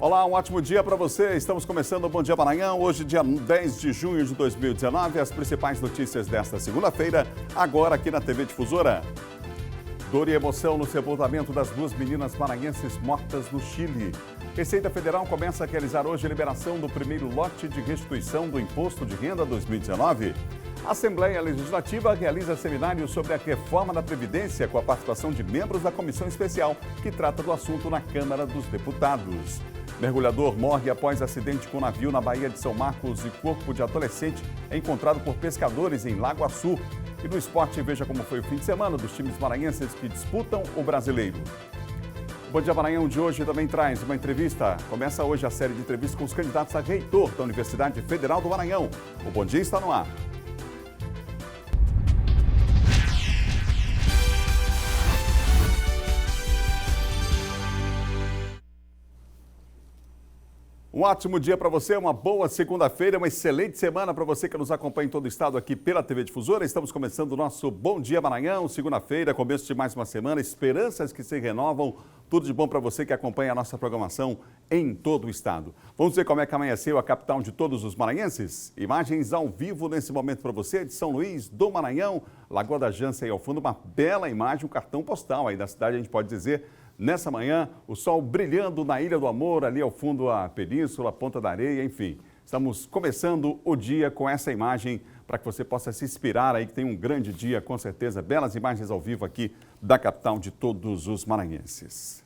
Olá, um ótimo dia para você. Estamos começando o Bom Dia Maranhão, hoje dia 10 de junho de 2019. As principais notícias desta segunda-feira, agora aqui na TV Difusora. Dor e emoção no sepultamento das duas meninas maranhenses mortas no Chile. Receita Federal começa a realizar hoje a liberação do primeiro lote de restituição do Imposto de Renda 2019. A Assembleia Legislativa realiza seminário sobre a reforma da Previdência com a participação de membros da Comissão Especial que trata do assunto na Câmara dos Deputados. Mergulhador morre após acidente com navio na Baía de São Marcos e corpo de adolescente é encontrado por pescadores em Lago Açu. E no esporte, veja como foi o fim de semana dos times maranhenses que disputam o Brasileiro. O Bom Dia Maranhão de hoje também traz uma entrevista. Começa hoje a série de entrevistas com os candidatos a reitor da Universidade Federal do Maranhão. O Bom Dia está no ar. Um ótimo dia para você, uma boa segunda-feira, uma excelente semana para você que nos acompanha em todo o estado aqui pela TV Difusora. Estamos começando o nosso Bom Dia Maranhão, segunda-feira, começo de mais uma semana, esperanças que se renovam. Tudo de bom para você que acompanha a nossa programação em todo o estado. Vamos ver como é que amanheceu a capital de todos os maranhenses? Imagens ao vivo nesse momento para você de São Luís, do Maranhão, Lagoa da Jança aí ao fundo, uma bela imagem, um cartão postal aí da cidade, a gente pode dizer. Nessa manhã, o sol brilhando na Ilha do Amor, ali ao fundo a Península, a Ponta da Areia, enfim. Estamos começando o dia com essa imagem para que você possa se inspirar aí, que tem um grande dia, com certeza. Belas imagens ao vivo aqui da capital de todos os maranhenses.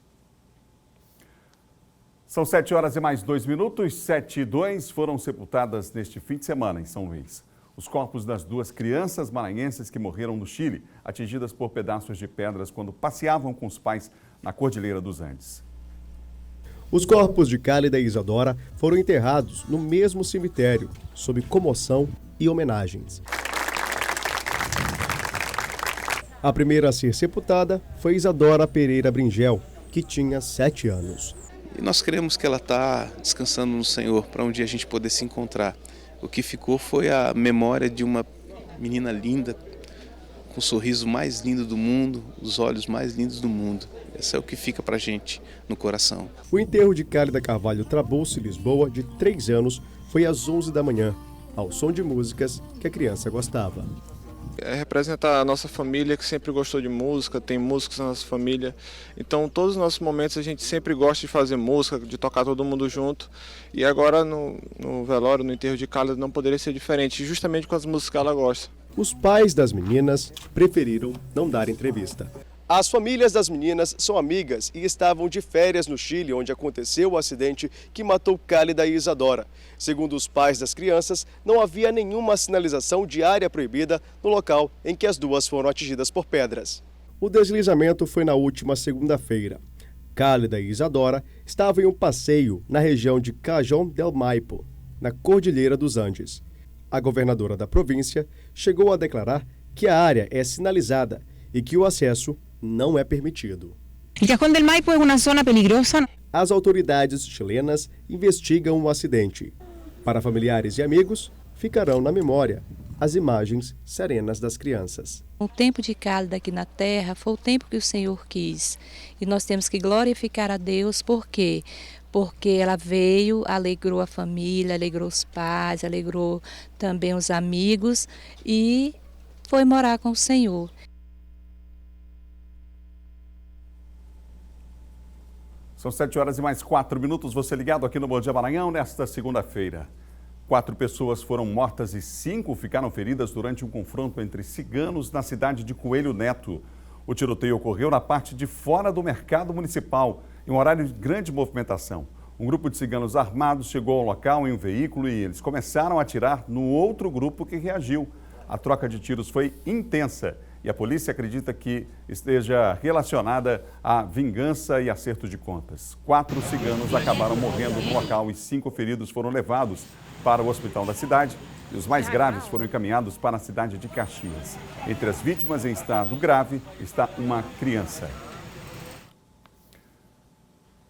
São 7 horas e mais 2 minutos, 7 e 2 foram sepultadas neste fim de semana em São Luís. Os corpos das duas crianças maranhenses que morreram no Chile, atingidas por pedaços de pedras quando passeavam com os pais na Cordilheira dos Andes. Os corpos de Cálida e Isadora foram enterrados no mesmo cemitério, sob comoção e homenagens. A primeira a ser sepultada foi Isadora Pereira Bringel, que tinha 7 anos. E nós queremos que ela está descansando no Senhor, para um dia a gente poder se encontrar. O que ficou foi a memória de uma menina linda, com o sorriso mais lindo do mundo, os olhos mais lindos do mundo. Esse é o que fica pra gente no coração. O enterro de Cálida Carvalho Trabulce Lisboa, de 3 anos, foi às 11 da manhã, ao som de músicas que a criança gostava. Representa a nossa família que sempre gostou de música, tem músicos na nossa família. Então todos os nossos momentos a gente sempre gosta de fazer música, de tocar todo mundo junto. E agora no velório, no enterro de Cálida, não poderia ser diferente, justamente com as músicas que ela gosta. Os pais das meninas preferiram não dar entrevista. As famílias das meninas são amigas e estavam de férias no Chile, onde aconteceu o acidente que matou Cálida e Isadora. Segundo os pais das crianças, não havia nenhuma sinalização de área proibida no local em que as duas foram atingidas por pedras. O deslizamento foi na última segunda-feira. Cálida e Isadora estavam em um passeio na região de Cajón del Maipo, na Cordilheira dos Andes. A governadora da província chegou a declarar que a área é sinalizada e que o acesso não é permitido. O Cajón del Maipo é uma zona perigosa. As autoridades chilenas investigam o acidente. Para familiares e amigos, ficarão na memória as imagens serenas das crianças. O tempo de Cálida aqui na terra foi o tempo que o Senhor quis. E nós temos que glorificar a Deus, por quê? Porque ela veio, alegrou a família, alegrou os pais, alegrou também os amigos e foi morar com o Senhor. São 7 horas e mais 4 minutos, você ligado aqui no Bom Dia Maranhão nesta segunda-feira. 4 pessoas foram mortas e 5 ficaram feridas durante um confronto entre ciganos na cidade de Coelho Neto. O tiroteio ocorreu na parte de fora do mercado municipal, em um horário de grande movimentação. Um grupo de ciganos armados chegou ao local em um veículo e eles começaram a atirar no outro grupo que reagiu. A troca de tiros foi intensa e a polícia acredita que esteja relacionada à vingança e acerto de contas. 4 ciganos acabaram morrendo no local e 5 feridos foram levados para o hospital da cidade e os mais graves foram encaminhados para a cidade de Caxias. Entre as vítimas em estado grave está uma criança.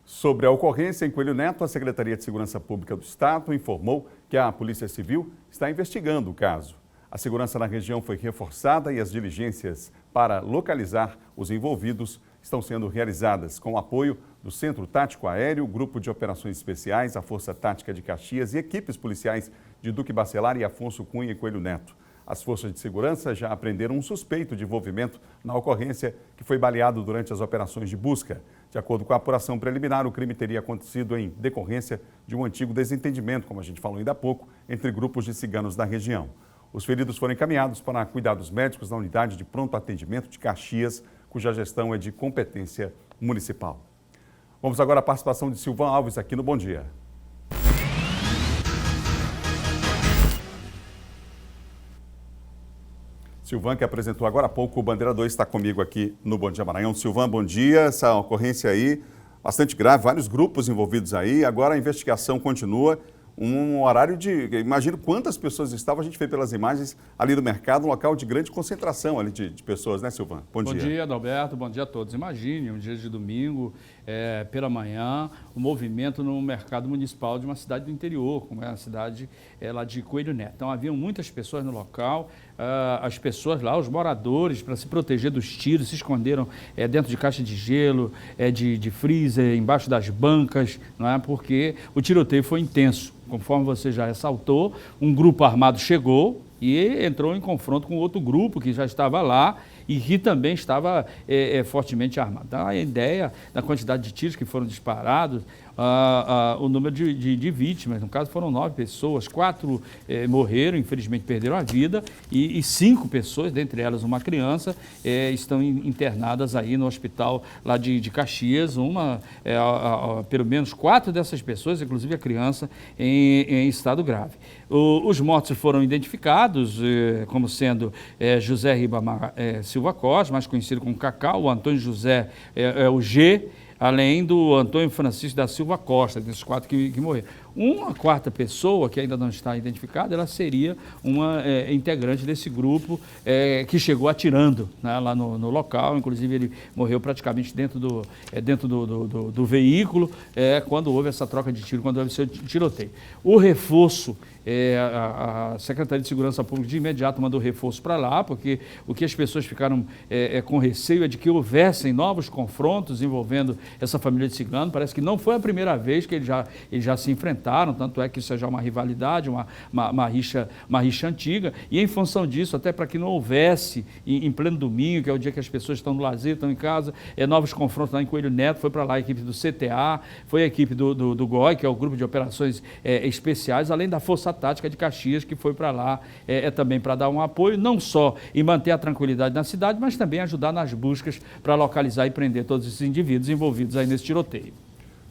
Sobre a ocorrência em Coelho Neto, a Secretaria de Segurança Pública do Estado informou que a Polícia Civil está investigando o caso. A segurança na região foi reforçada e as diligências para localizar os envolvidos estão sendo realizadas com o apoio do Centro Tático Aéreo, Grupo de Operações Especiais, a Força Tática de Caxias e equipes policiais de Duque Bacelar e Afonso Cunha e Coelho Neto. As forças de segurança já apreenderam um suspeito de envolvimento na ocorrência que foi baleado durante as operações de busca. De acordo com a apuração preliminar, o crime teria acontecido em decorrência de um antigo desentendimento, como a gente falou ainda há pouco, entre grupos de ciganos da região. Os feridos foram encaminhados para cuidados médicos na unidade de pronto atendimento de Caxias, cuja gestão é de competência municipal. Vamos agora à participação de Silvan Alves aqui no Bom Dia. Silvan, que apresentou agora há pouco o Bandeira 2, está comigo aqui no Bom Dia Maranhão. Silvan, bom dia. Essa ocorrência aí, bastante grave, vários grupos envolvidos aí. Agora a investigação continua. Um horário de... Imagino quantas pessoas estavam, a gente vê pelas imagens ali no mercado, um local de grande concentração ali de pessoas, né, Silvan? Bom dia. Bom dia, Adalberto. Bom dia a todos. Imagine, um dia de domingo, pela manhã, o movimento no mercado municipal de uma cidade do interior, como é a cidade lá de Coelho Neto. Então, haviam muitas pessoas no local, as pessoas lá, os moradores, para se proteger dos tiros, se esconderam dentro de caixa de gelo, de freezer, embaixo das bancas, não é? Porque o tiroteio foi intenso. Conforme você já ressaltou, um grupo armado chegou e entrou em confronto com outro grupo que já estava lá e que também estava fortemente armado. Então, a ideia da quantidade de tiros que foram disparados, o número de vítimas, no caso foram 9 pessoas, 4 morreram, infelizmente perderam a vida, e 5 pessoas, dentre elas uma criança, estão internadas aí no hospital lá de Caxias, pelo menos 4 dessas pessoas, inclusive a criança, em estado grave. Os mortos foram identificados como sendo José Ribamar Silva Costa, mais conhecido como Cacau, o Antônio José o G, além do Antônio Francisco da Silva Costa, desses 4 que morreram. Uma quarta pessoa, que ainda não está identificada, ela seria uma integrante desse grupo que chegou atirando, né, lá no local. Inclusive, ele morreu praticamente dentro do veículo quando houve essa troca de tiro, quando houve esse tiroteio. O reforço, a Secretaria de Segurança Pública de imediato mandou reforço para lá, porque o que as pessoas ficaram com receio é de que houvessem novos confrontos envolvendo essa família de cigano. Parece que não foi a primeira vez que eles já se enfrentaram, tanto é que isso é já uma rivalidade, uma rixa antiga, e em função disso, até para que não houvesse, em pleno domingo, que é o dia que as pessoas estão no lazer, estão em casa, novos confrontos lá em Coelho Neto, foi para lá a equipe do CTA, foi a equipe do GOI, que é o Grupo de Operações Especiais, além da Força Tática de Caxias, que foi para lá também para dar um apoio, não só em manter a tranquilidade na cidade, mas também ajudar nas buscas para localizar e prender todos esses indivíduos envolvidos aí nesse tiroteio.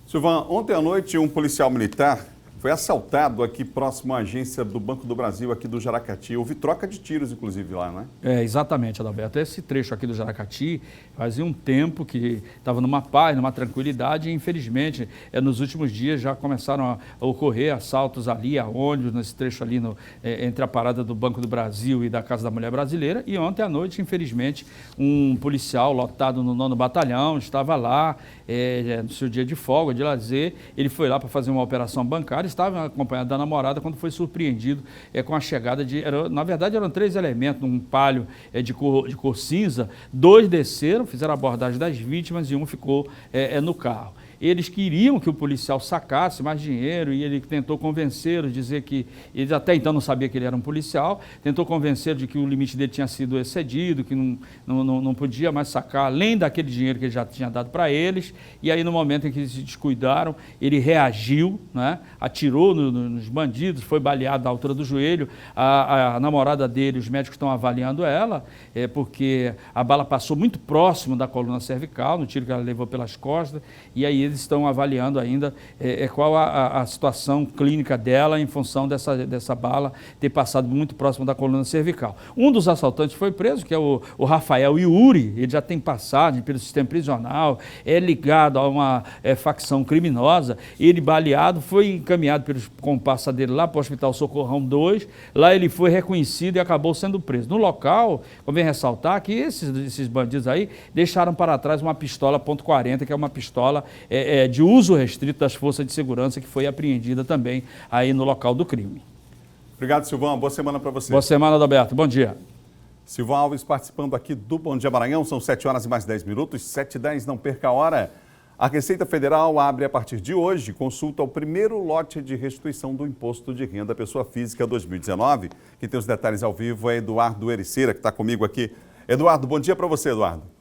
Silvan, ontem à noite um policial militar foi assaltado aqui próximo à agência do Banco do Brasil, aqui do Jaracati. Houve troca de tiros, inclusive, lá, não é? Exatamente, Adalberto. Esse trecho aqui do Jaracati fazia um tempo que estava numa paz, numa tranquilidade, e infelizmente, nos últimos dias já começaram a ocorrer assaltos ali, a ônibus, nesse trecho ali entre a parada do Banco do Brasil e da Casa da Mulher Brasileira. E ontem à noite, infelizmente, um policial lotado no 9º Batalhão estava lá, no seu dia de folga, de lazer. Ele foi lá para fazer uma operação bancária, estava acompanhado da namorada quando foi surpreendido com a chegada na verdade eram 3 elementos, um Palio de cor cinza, 2 desceram, fizeram a abordagem das vítimas e um ficou no carro. Eles queriam que o policial sacasse mais dinheiro e ele tentou convencê-los, dizer que eles até então não sabiam que ele era um policial, tentou convencê-los de que o limite dele tinha sido excedido, que não podia mais sacar além daquele dinheiro que ele já tinha dado para eles. E aí, no momento em que eles se descuidaram, ele reagiu, né? Atirou nos bandidos, foi baleado na altura do joelho. A namorada dele, os médicos estão avaliando ela, porque a bala passou muito próximo da coluna cervical, no tiro que ela levou pelas costas, e aí eles estão avaliando ainda qual a situação clínica dela em função dessa bala ter passado muito próximo da coluna cervical. Um dos assaltantes foi preso, que é o Rafael Yuri. Ele já tem passagem pelo sistema prisional, é ligado a uma facção criminosa. Ele, baleado, foi encaminhado pelos compassa dele lá para o Hospital Socorrão 2. Lá ele foi reconhecido e acabou sendo preso. No local, convém ressaltar que esses bandidos aí deixaram para trás uma pistola .40, que é uma pistola de uso restrito das forças de segurança, que foi apreendida também aí no local do crime. Obrigado, Silvan. Boa semana para você. Boa semana, Adalberto. Bom dia. Silvio Alves participando aqui do Bom Dia Maranhão, são 7 horas e mais 10 minutos, 7h10, não perca a hora. A Receita Federal abre a partir de hoje consulta ao primeiro lote de restituição do Imposto de Renda à Pessoa Física 2019. Quem tem os detalhes ao vivo é Eduardo Ericeira, que está comigo aqui. Eduardo, bom dia para você, Eduardo.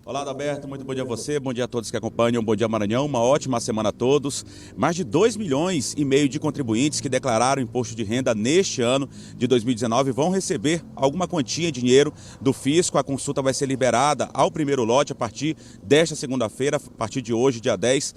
Olá, Adalberto, muito bom dia a você, bom dia a todos que acompanham o Bom Dia Maranhão, uma ótima semana a todos. Mais de 2,5 milhões de contribuintes que declararam imposto de renda neste ano de 2019 vão receber alguma quantia de dinheiro do fisco. A consulta vai ser liberada ao primeiro lote a partir desta segunda-feira, a partir de hoje, dia 10.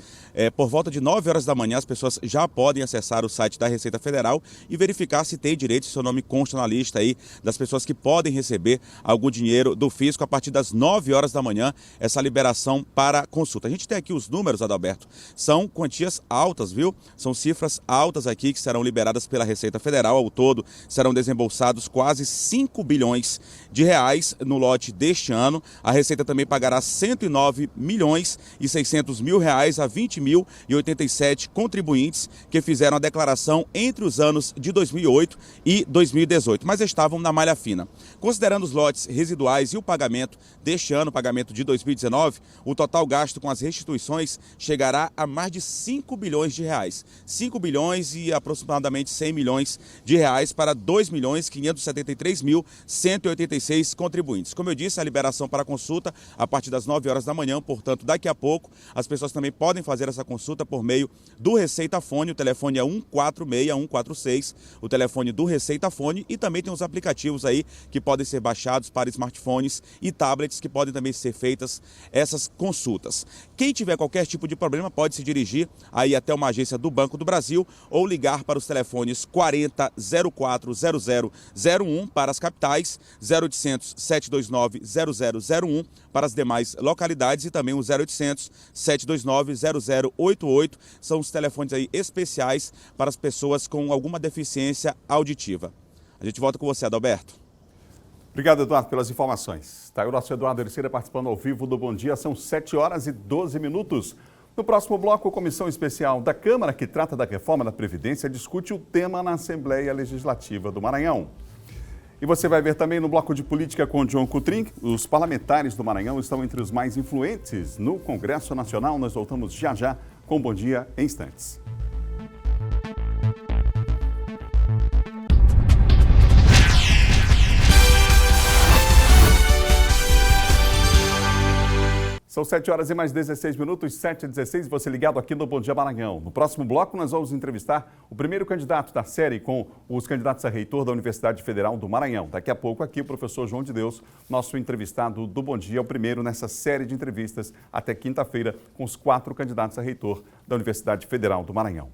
Por volta de 9 horas da manhã, as pessoas já podem acessar o site da Receita Federal e verificar se tem direito, se seu nome consta na lista aí das pessoas que podem receber algum dinheiro do fisco a partir das 9 horas da manhã. Essa liberação para consulta. A gente tem aqui os números, Adalberto, são quantias altas, viu? São cifras altas aqui que serão liberadas pela Receita Federal. Ao todo, serão desembolsados quase 5 bilhões de reais no lote deste ano. A Receita também pagará 109 milhões e 600 mil reais a 20.087 contribuintes que fizeram a declaração entre os anos de 2008 e 2018, mas estavam na malha fina. Considerando os lotes residuais e o pagamento deste ano, pagamento de 2019, o total gasto com as restituições chegará a mais de 5 bilhões de reais. 5 bilhões e aproximadamente 100 milhões de reais para 2.573.186 contribuintes. Como eu disse, a liberação para consulta a partir das 9 horas da manhã, portanto, daqui a pouco, as pessoas também podem fazer essa consulta por meio do Receita Fone. O telefone é 146 146, o telefone do Receita Fone, e também tem os aplicativos aí que podem ser baixados para smartphones e tablets que podem também ser feitas essas consultas. Quem tiver qualquer tipo de problema pode se dirigir aí até uma agência do Banco do Brasil ou ligar para os telefones 40 04 0001 para as capitais, 0800 729 0001 para as demais localidades e também o 0800 729 0088. São os telefones aí especiais para as pessoas com alguma deficiência auditiva. A gente volta com você, Adalberto. Obrigado, Eduardo, pelas informações. Está aí o nosso Eduardo Ericeira participando ao vivo do Bom Dia. São 7 horas e 12 minutos. No próximo bloco, a Comissão Especial da Câmara, que trata da reforma da Previdência, discute o tema na Assembleia Legislativa do Maranhão. E você vai ver também no bloco de política com o João Coutrin, os parlamentares do Maranhão estão entre os mais influentes no Congresso Nacional. Nós voltamos já já com o Bom Dia em instantes. São 7 horas e mais 16 minutos, 7h16, você ligado aqui no Bom Dia Maranhão. No próximo bloco, nós vamos entrevistar o primeiro candidato da série com os candidatos a reitor da Universidade Federal do Maranhão. Daqui a pouco aqui o professor João de Deus, nosso entrevistado do Bom Dia, é o primeiro nessa série de entrevistas até quinta-feira com os 4 candidatos a reitor da Universidade Federal do Maranhão.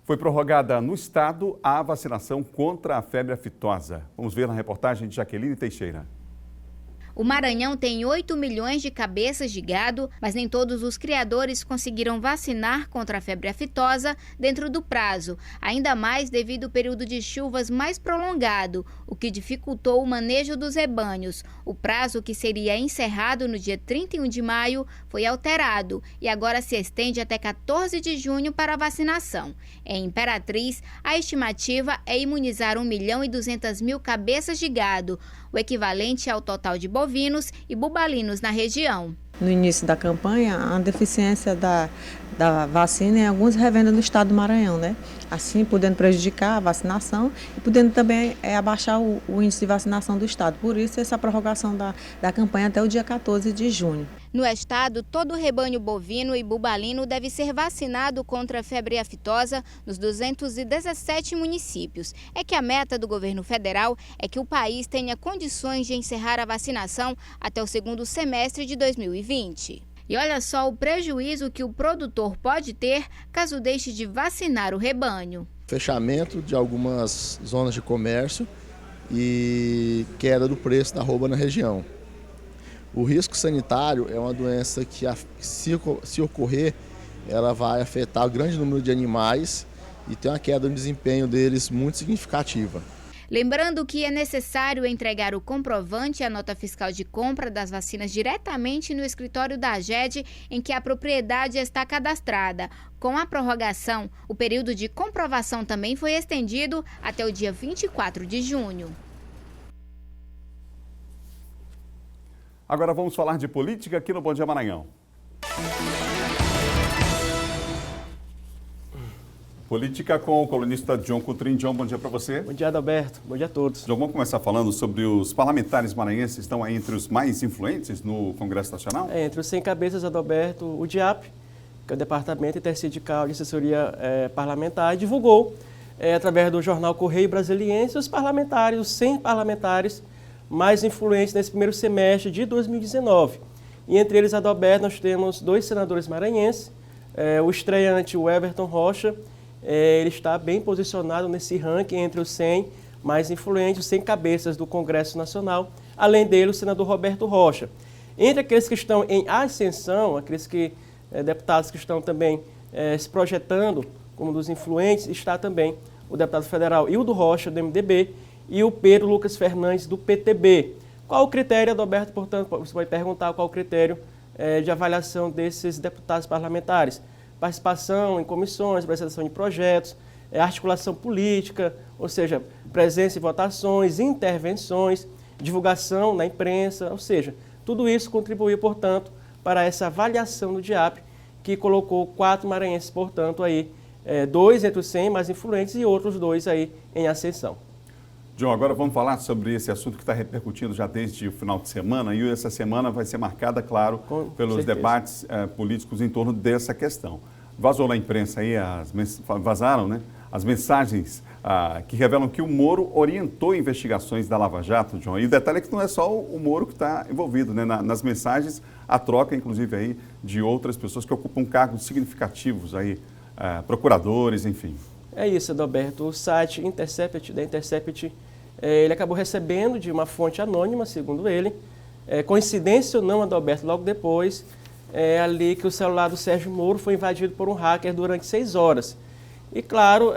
Foi prorrogada no estado a vacinação contra a febre aftosa. Vamos ver na reportagem de Jaqueline Teixeira. O Maranhão tem 8 milhões de cabeças de gado, mas nem todos os criadores conseguiram vacinar contra a febre aftosa dentro do prazo, ainda mais devido ao período de chuvas mais prolongado, o que dificultou o manejo dos rebanhos. O prazo, que seria encerrado no dia 31 de maio, foi alterado e agora se estende até 14 de junho para a vacinação. Em Imperatriz, a estimativa é imunizar 1.200.000 cabeças de gado, o equivalente ao total de bovinos e bubalinos na região. No início da campanha, a deficiência da vacina em algumas revendas no estado do Maranhão, né? Assim, podendo prejudicar a vacinação e podendo também abaixar o índice de vacinação do estado. Por isso, essa prorrogação da campanha até o dia 14 de junho. No estado, todo o rebanho bovino e bubalino deve ser vacinado contra a febre aftosa nos 217 municípios. É que a meta do governo federal é que o país tenha condições de encerrar a vacinação até o segundo semestre de 2020. E olha só o prejuízo que o produtor pode ter caso deixe de vacinar o rebanho. Fechamento de algumas zonas de comércio e queda do preço da arroba na região. O risco sanitário é uma doença que, se ocorrer, ela vai afetar o grande número de animais e tem uma queda no desempenho deles muito significativa. Lembrando que é necessário entregar o comprovante e a nota fiscal de compra das vacinas diretamente no escritório da AGED em que a propriedade está cadastrada. Com a prorrogação, o período de comprovação também foi estendido até o dia 24 de junho. Agora vamos falar de política aqui no Bom Dia Maranhão. Política com o colunista John Coutrin. John, bom dia para você. Bom dia, Adalberto. Bom dia a todos. John, vamos começar falando sobre os parlamentares maranhenses que estão aí entre os mais influentes no Congresso Nacional? Entre os 100 cabeças, Adalberto, o DIAP, que é o Departamento Intersindical de Assessoria Parlamentar, divulgou, através do jornal Correio Brasiliense, os 100 parlamentares mais influentes nesse primeiro semestre de 2019. E entre eles, Adalberto, nós temos 2 senadores maranhenses, o estreante, o Everton Rocha. Ele está bem posicionado nesse ranking entre os 100 mais influentes, os 100 cabeças do Congresso Nacional, além dele o senador Roberto Rocha. Entre aqueles que estão em ascensão, aqueles deputados que estão também se projetando como dos influentes, está também o deputado federal Hildo Rocha, do MDB, e o Pedro Lucas Fernandes, do PTB. Qual o critério, Adalberto, portanto, você vai perguntar qual o critério de avaliação desses deputados parlamentares? Participação em comissões, apresentação de projetos, articulação política, ou seja, presença em votações, intervenções, divulgação na imprensa, ou seja, tudo isso contribuiu, portanto, para essa avaliação do DIAP, que colocou 4 maranhenses, portanto, aí, 2 entre os 100 mais influentes e outros 2 aí em ascensão. John, agora vamos falar sobre esse assunto que está repercutindo já desde o final de semana, e essa semana vai ser marcada, claro, pelos debates políticos em torno dessa questão. Vazou na imprensa aí, vazaram, né, as mensagens que revelam que o Moro orientou investigações da Lava Jato, John. E o detalhe é que não é só o Moro que está envolvido, né? Nas mensagens, a troca, inclusive, aí, de outras pessoas que ocupam cargos significativos aí, procuradores, enfim. É isso, Adalberto. O site da Intercept, ele acabou recebendo de uma fonte anônima, segundo ele. Coincidência ou não, Adalberto, logo depois, ali que o celular do Sérgio Moro foi invadido por um hacker durante 6 horas. E, claro,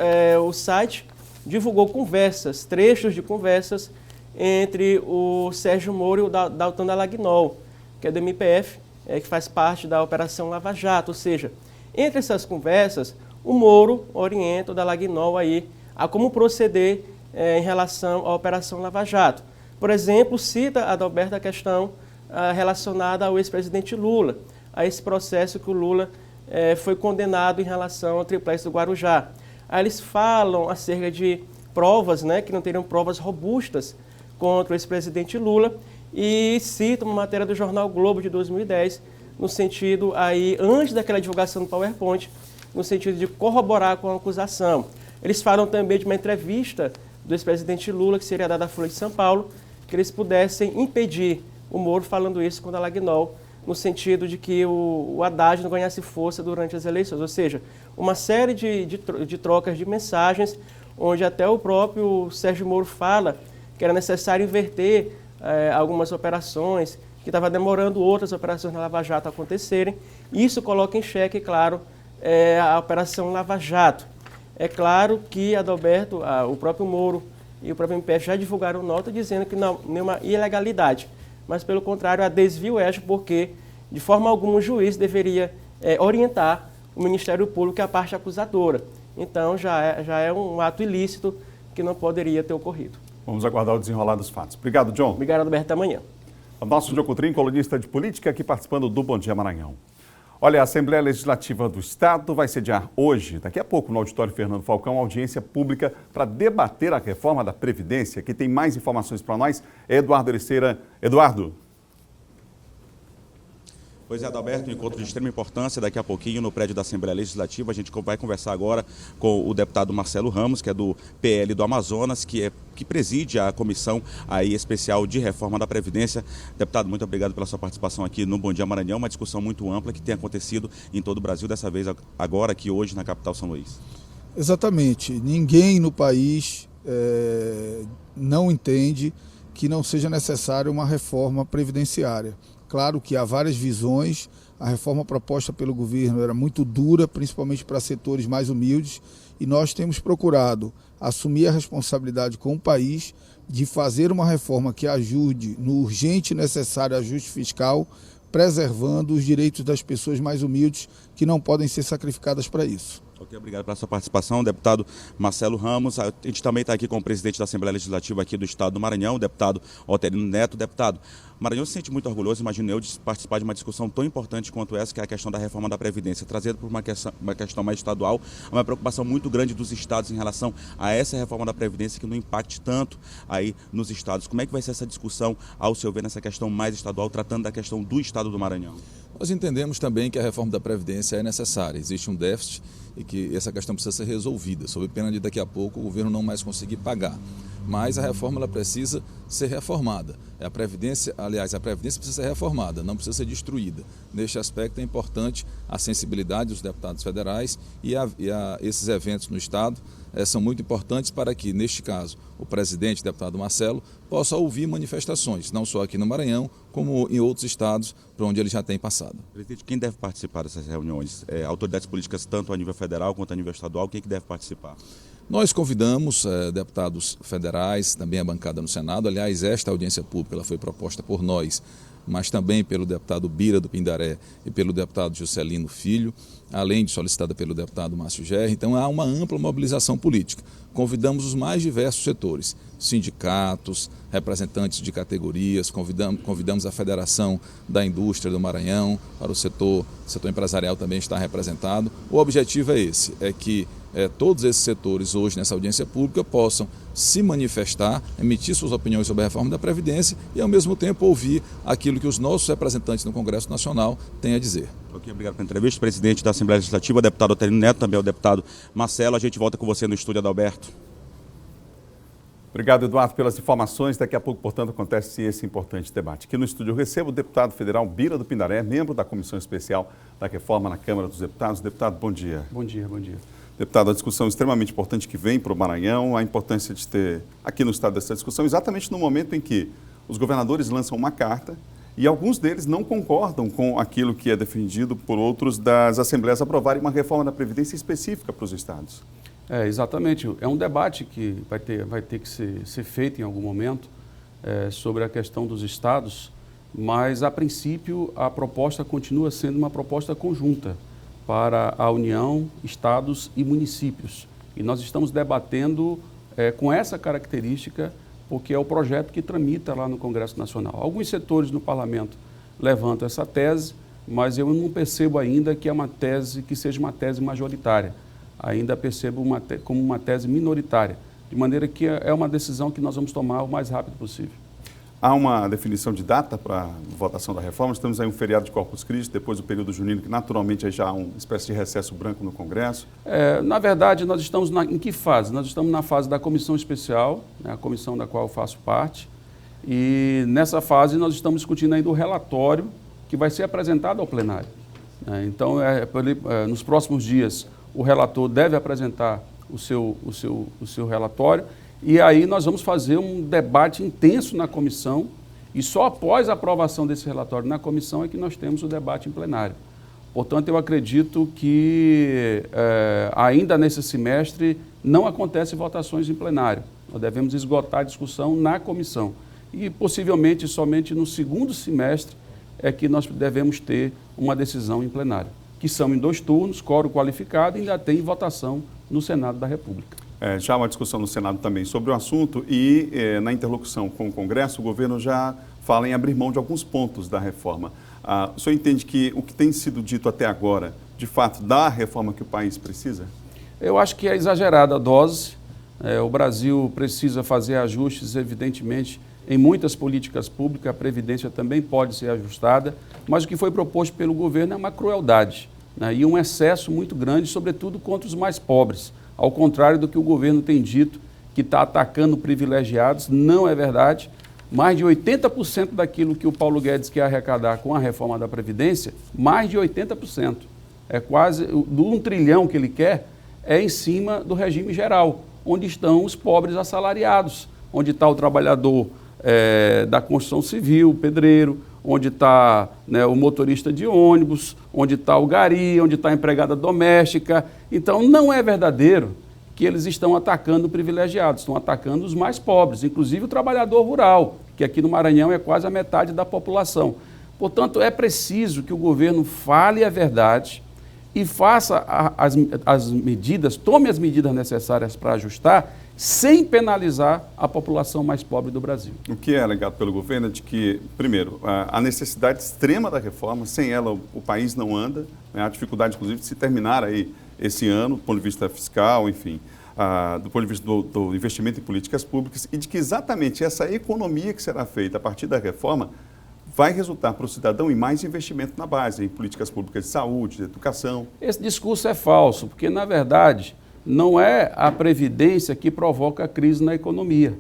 o site divulgou conversas, trechos de conversas entre o Sérgio Moro e o Dalton Dallagnol, que é do MPF, que faz parte da Operação Lava Jato. Ou seja, entre essas conversas, o Moro orienta o Dallagnol aí a como proceder em relação à Operação Lava Jato. Por exemplo, cita, Adalberto, a questão relacionada ao ex-presidente Lula, a esse processo que o Lula foi condenado em relação ao triplex do Guarujá. Aí eles falam acerca de provas, né, que não teriam provas robustas contra o ex-presidente Lula, e citam uma matéria do jornal Globo de 2010, no sentido aí, antes daquela divulgação do PowerPoint, no sentido de corroborar com a acusação. Eles falam também de uma entrevista do ex-presidente Lula, que seria dada à Folha de São Paulo, que eles pudessem impedir o Moro falando isso com o Dallagnol, no sentido de que o Haddad não ganhasse força durante as eleições. Ou seja, uma série de trocas de mensagens, onde até o próprio Sérgio Moro fala que era necessário inverter algumas operações, que estava demorando outras operações na Lava Jato acontecerem. Isso coloca em xeque, claro, a Operação Lava Jato. É claro que, Adalberto, o próprio Moro e o próprio MPF já divulgaram nota dizendo que não nenhuma ilegalidade, mas pelo contrário, há desvio ético, porque de forma alguma o juiz deveria orientar o Ministério Público, que é a parte acusadora. Então já é um ato ilícito que não poderia ter ocorrido. Vamos aguardar o desenrolar dos fatos. Obrigado, John. Obrigado, Adalberto. Até amanhã. O nosso John Coutrin, colunista de política, aqui participando do Bom Dia Maranhão. Olha, a Assembleia Legislativa do Estado vai sediar hoje, daqui a pouco, no auditório Fernando Falcão, audiência pública para debater a reforma da Previdência. Quem tem mais informações para nós é Eduardo Ericeira. Eduardo. Pois é, Adalberto, um encontro de extrema importância daqui a pouquinho no prédio da Assembleia Legislativa. A gente vai conversar agora com o deputado Marcelo Ramos, que é do PL do Amazonas, que preside a comissão aí especial de reforma da Previdência. Deputado, muito obrigado pela sua participação aqui no Bom Dia Maranhão, uma discussão muito ampla que tem acontecido em todo o Brasil, dessa vez agora aqui hoje na capital São Luís. Exatamente. Ninguém no país não entende que não seja necessária uma reforma previdenciária. claro que há várias visões. A reforma proposta pelo governo era muito dura, principalmente para setores mais humildes, e nós temos procurado assumir a responsabilidade com o país de fazer uma reforma que ajude no urgente e necessário ajuste fiscal, preservando os direitos das pessoas mais humildes que não podem ser sacrificadas para isso. Ok, obrigado pela sua participação, deputado Marcelo Ramos. A gente também está aqui com o presidente da Assembleia Legislativa aqui do Estado do Maranhão, o deputado Otelino Neto. Deputado, o Maranhão se sente muito orgulhoso, imagino eu, de participar de uma discussão tão importante quanto essa, que é a questão da reforma da Previdência, trazida por uma questão mais estadual, uma preocupação muito grande dos estados em relação a essa reforma da Previdência que não impacte tanto aí nos estados. Como é que vai ser essa discussão, ao seu ver, nessa questão mais estadual, tratando da questão do Estado do Maranhão? Nós entendemos também que a reforma da Previdência é necessária, existe um déficit e que essa questão precisa ser resolvida, sob pena de daqui a pouco o governo não mais conseguir pagar. Mas a reforma ela precisa ser reformada. A Previdência precisa ser reformada, não precisa ser destruída. Neste aspecto é importante a sensibilidade dos deputados federais e esses eventos no Estado são muito importantes para que, neste caso, o presidente, o deputado Marcelo, possa ouvir manifestações, não só aqui no Maranhão, como em outros estados por onde ele já tem passado. Presidente, quem deve participar dessas reuniões? Autoridades políticas, tanto a nível federal quanto a nível estadual, quem que deve participar? Nós convidamos deputados federais, também a bancada no Senado. Aliás, esta audiência pública ela foi proposta por nós, mas também pelo deputado Bira do Pindaré e pelo deputado Juscelino Filho, além de solicitada pelo deputado Márcio Gerri. Então há uma ampla mobilização política. Convidamos os mais diversos setores, sindicatos, representantes de categorias, convidamos a Federação da Indústria do Maranhão, para o setor empresarial também está representado. O objetivo é esse, é que todos esses setores hoje nessa audiência pública possam se manifestar, emitir suas opiniões sobre a reforma da Previdência e ao mesmo tempo ouvir aquilo que os nossos representantes no Congresso Nacional têm a dizer. Ok, obrigado pela entrevista. Presidente da Assembleia Legislativa, deputado Otelino Neto, também o deputado Marcelo. A gente volta com você no estúdio, Adalberto. Obrigado, Eduardo, pelas informações. Daqui a pouco, portanto, acontece esse importante debate. Aqui no estúdio eu recebo o deputado federal Bira do Pindaré, membro da Comissão Especial da Reforma na Câmara dos Deputados. Deputado, bom dia. Bom dia, bom dia. Deputado, a discussão extremamente importante que vem para o Maranhão, a importância de ter aqui no estado dessa discussão, exatamente no momento em que os governadores lançam uma carta e alguns deles não concordam com aquilo que é defendido por outros das assembleias aprovarem uma reforma da Previdência específica para os estados. Exatamente. É um debate que vai ter que ser feito em algum momento sobre a questão dos estados, mas, a princípio, a proposta continua sendo uma proposta conjunta para a União, estados e municípios. E nós estamos debatendo com essa característica, porque é o projeto que tramita lá no Congresso Nacional. Alguns setores no parlamento levantam essa tese, mas eu não percebo ainda que é uma tese que seja uma tese majoritária. Ainda percebo como uma tese minoritária, de maneira que é uma decisão que nós vamos tomar o mais rápido possível. Há uma definição de data para a votação da reforma? Estamos aí um feriado de Corpus Christi, depois do período junino, que naturalmente aí já há uma espécie de recesso branco no Congresso. Na verdade, nós estamos em que fase? Nós estamos na fase da comissão especial, né, a comissão da qual eu faço parte, e nessa fase nós estamos discutindo ainda o relatório que vai ser apresentado ao plenário. Então, nos próximos dias, o relator deve apresentar o seu relatório, e aí nós vamos fazer um debate intenso na comissão, e só após a aprovação desse relatório na comissão é que nós temos o debate em plenário. Portanto, eu acredito que ainda nesse semestre não acontecem votações em plenário. Nós devemos esgotar a discussão na comissão. E possivelmente somente no segundo semestre é que nós devemos ter uma decisão em plenário, que são em 2 turnos, quórum qualificado, e ainda tem votação no Senado da República. Já há uma discussão no Senado também sobre o assunto e na interlocução com o Congresso, o governo já fala em abrir mão de alguns pontos da reforma. O senhor entende que o que tem sido dito até agora, de fato, dá a reforma que o país precisa? Eu acho que é exagerada a dose. O Brasil precisa fazer ajustes, evidentemente, em muitas políticas públicas. A Previdência também pode ser ajustada, mas o que foi proposto pelo governo é uma crueldade, né, e um excesso muito grande, sobretudo contra os mais pobres. Ao contrário do que o governo tem dito, que está atacando privilegiados, não é verdade. Mais de 80% daquilo que o Paulo Guedes quer arrecadar com a reforma da Previdência, mais de 80%. É quase, do 1 trilhão que ele quer, é em cima do regime geral, onde estão os pobres assalariados, onde está o trabalhador da construção civil, o pedreiro, onde está, né, o motorista de ônibus, onde está o gari, onde está a empregada doméstica. Então, não é verdadeiro que eles estão atacando privilegiados, estão atacando os mais pobres, inclusive o trabalhador rural, que aqui no Maranhão é quase a metade da população. Portanto, é preciso que o governo fale a verdade e faça as medidas, tome as medidas necessárias para ajustar, sem penalizar a população mais pobre do Brasil. O que é alegado pelo governo é de que, primeiro, a necessidade extrema da reforma, sem ela o país não anda, né? A dificuldade, inclusive, de se terminar aí esse ano, do ponto de vista fiscal, enfim, do ponto de vista do investimento em políticas públicas, e de que exatamente essa economia que será feita a partir da reforma vai resultar para o cidadão em mais investimento na base, em políticas públicas de saúde, de educação. Esse discurso é falso, porque, na verdade, não é a Previdência que provoca a crise na economia.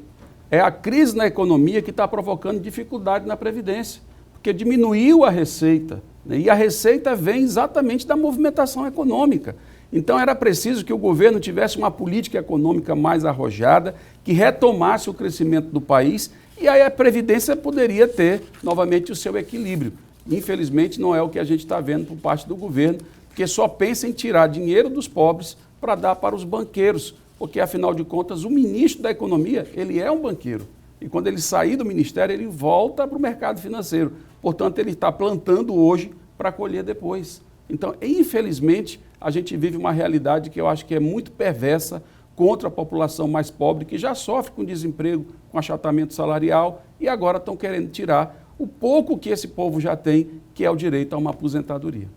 É a crise na economia que está provocando dificuldade na Previdência, porque diminuiu a receita, né? E a receita vem exatamente da movimentação econômica. Então, era preciso que o governo tivesse uma política econômica mais arrojada, que retomasse o crescimento do país, e aí a Previdência poderia ter novamente o seu equilíbrio. Infelizmente, não é o que a gente está vendo por parte do governo, porque só pensa em tirar dinheiro dos pobres para dar para os banqueiros, porque, afinal de contas, o ministro da Economia, ele é um banqueiro. E quando ele sair do ministério, ele volta para o mercado financeiro. Portanto, ele está plantando hoje para colher depois. Então, infelizmente, a gente vive uma realidade que eu acho que é muito perversa contra a população mais pobre, que já sofre com desemprego, com achatamento salarial, e agora estão querendo tirar o pouco que esse povo já tem, que é o direito a uma aposentadoria.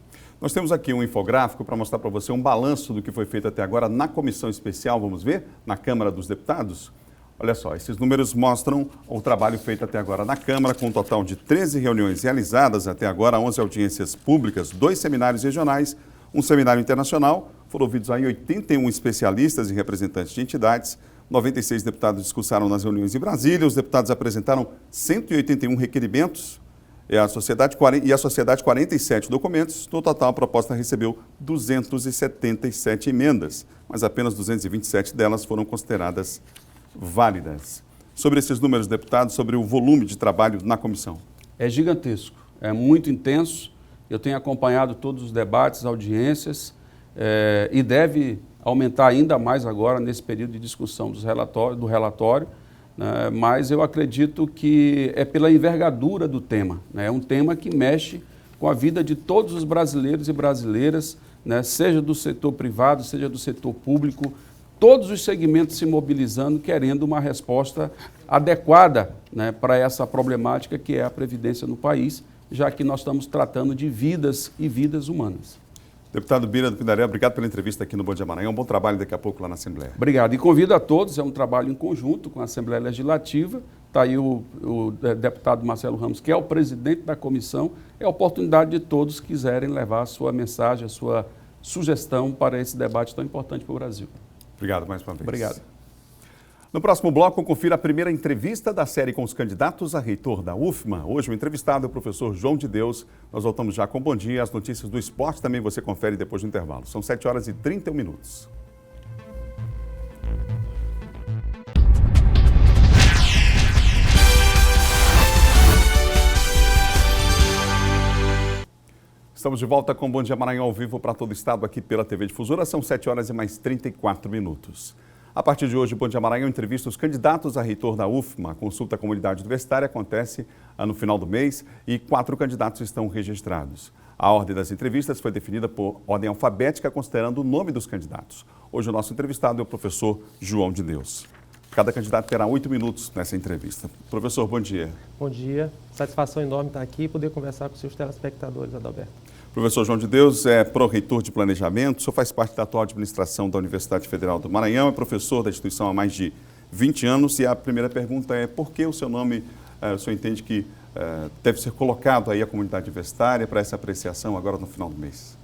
Nós temos aqui um infográfico para mostrar para você um balanço do que foi feito até agora na comissão especial, vamos ver, na Câmara dos Deputados. Olha só, esses números mostram o trabalho feito até agora na Câmara, com um total de 13 reuniões realizadas até agora, 11 audiências públicas, 2 seminários regionais, um seminário internacional. Foram ouvidos aí 81 especialistas e representantes de entidades, 96 deputados discursaram nas reuniões em Brasília, os deputados apresentaram 181 requerimentos, e a sociedade 47 documentos. No total, a proposta recebeu 277 emendas, mas apenas 227 delas foram consideradas válidas. Sobre esses números, deputados, sobre o volume de trabalho na comissão. É gigantesco, é muito intenso. Eu tenho acompanhado todos os debates, audiências, e deve aumentar ainda mais agora nesse período de discussão do relatório, né? Mas eu acredito que é pela envergadura do tema, né? É um tema que mexe com a vida de todos os brasileiros e brasileiras, né? Seja do setor privado, seja do setor público, todos os segmentos se mobilizando, querendo uma resposta adequada, né, para essa problemática que é a Previdência no país, já que nós estamos tratando de vidas e vidas humanas. Deputado Bira do Pindaré, obrigado pela entrevista aqui no Bom Dia Maranhão. Um bom trabalho daqui a pouco lá na Assembleia. Obrigado. E convido a todos, é um trabalho em conjunto com a Assembleia Legislativa. Está aí o deputado Marcelo Ramos, que é o presidente da comissão. É a oportunidade de todos que quiserem levar a sua mensagem, a sua sugestão para esse debate tão importante para o Brasil. Obrigado mais uma vez. Obrigado. No próximo bloco, confira a primeira entrevista da série com os candidatos a reitor da UFMA. Hoje o entrevistado é o professor João de Deus. Nós voltamos já com Bom Dia. As notícias do esporte também você confere depois do intervalo. São 7h31. Estamos de volta com Bom Dia Maranhão ao vivo para todo o estado aqui pela TV Difusora. São 7h34. A partir de hoje, o Bom Dia Maranhão entrevista os candidatos a reitor da UFMA. A consulta à comunidade universitária acontece no final do mês e 4 candidatos estão registrados. A ordem das entrevistas foi definida por ordem alfabética, considerando o nome dos candidatos. Hoje o nosso entrevistado é o professor João de Deus. Cada candidato terá 8 minutos nessa entrevista. Professor, bom dia. Bom dia. Satisfação enorme estar aqui e poder conversar com os seus telespectadores, Adalberto. Professor João de Deus é pró-reitor de planejamento, o senhor faz parte da atual administração da Universidade Federal do Maranhão, é professor da instituição há mais de 20 anos e a primeira pergunta é por que o seu nome, o senhor entende que deve ser colocado aí à comunidade universitária para essa apreciação agora no final do mês?